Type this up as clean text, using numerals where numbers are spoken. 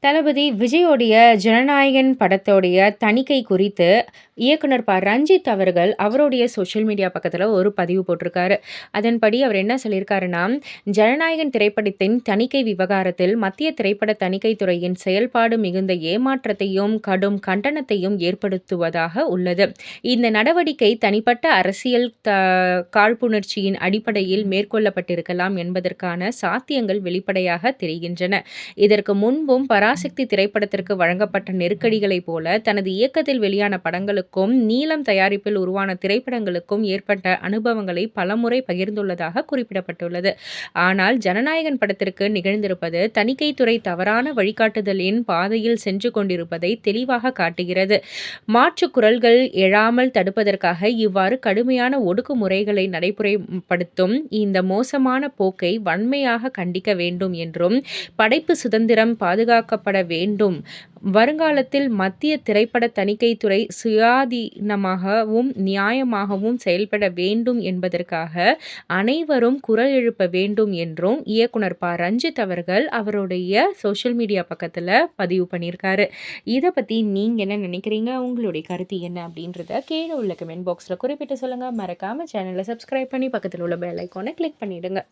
தளபதி விஜயோடைய ஜனநாயகன் படத்தோடைய தணிக்கை குறித்து இயக்குனர் ரஞ்சித் அவர்கள் அவருடைய சோஷியல் மீடியா பக்கத்துல ஒரு பதிவு போட்டிருக்காரு. அதன்படி அவர் என்ன சொல்லியிருக்காருன்னா, ஜனநாயகன் திரைப்படத்தின் தணிக்கை விவகாரத்தில் மத்திய திரைப்பட தணிக்கை துறையின் செயல்பாடு மிகுந்த ஏமாற்றத்தையும், கடும் கண்டனத்தையும் ஏற்படுத்துவதாக உள்ளது. இந்த நடவடிக்கை தனிப்பட்ட அரசியல் காழ்ப்புணர்ச்சியின் அடிப்படையில் மேற்கொள்ளப்பட்டிருக்கலாம் என்பதற்கான சாத்தியங்கள் வெளிப்படையாக தெரிகின்றன. இதற்கு முன்பும் பராசக்தி திரைப்படத்திற்கு வழங்கப்பட்ட நெருக்கடிகளைப் போல தனது இயக்கத்தில் வெளியான படங்களுக்கும் நீலம் தயாரிப்பில் உருவான திரைப்படங்களுக்கும் ஏற்பட்ட அனுபவங்களை பலமுறை பகிர்ந்துள்ளதாக குறிப்பிடப்பட்டுள்ளது. ஆனால் ஜனநாயகன் படத்திற்கு நிகழ்ந்திருப்பது தணிக்கைத்துறை தவறான வழிகாட்டுதலின் பாதையில் சென்று கொண்டிருப்பதை தெளிவாக காட்டுகிறது. மாற்று குரல்கள் எழாமல் தடுப்பதற்காக இவ்வாறு கடுமையான ஒடுக்குமுறைகளை நடைமுறைப்படுத்தும் இந்த மோசமான போக்கை வன்மையாக கண்டிக்க வேண்டும் என்றும், படைப்பு சுதந்திரம் பாதுகாக்கப்பட வேண்டும். வருங்காலத்தில் மத்திய திரைப்பட தணிக்கைத்துறை சுயாதீனமாகவும் நியாயமாகவும் செயல்பட வேண்டும் என்பதற்காக அனைவரும் குரல் எழுப்ப வேண்டும் என்றும் இயக்குனர் ரஞ்சித் அவர்கள் அவருடைய சோஷியல் மீடியா பக்கத்தில் பதிவு பண்ணியிருக்காரு. இதை பற்றி நீங்கள் என்ன நினைக்கிறீங்க? உங்களுடைய கருத்து என்ன அப்படின்றத கீழே உள்ள கமெண்ட் பாக்ஸில் குறிப்பிட்டு சொல்லுங்கள். மறக்காமல் சேனலை சப்ஸ்கிரைப் பண்ணி பக்கத்தில் உள்ள பெல் ஐக்கானை கிளிக் பண்ணிவிடுங்க.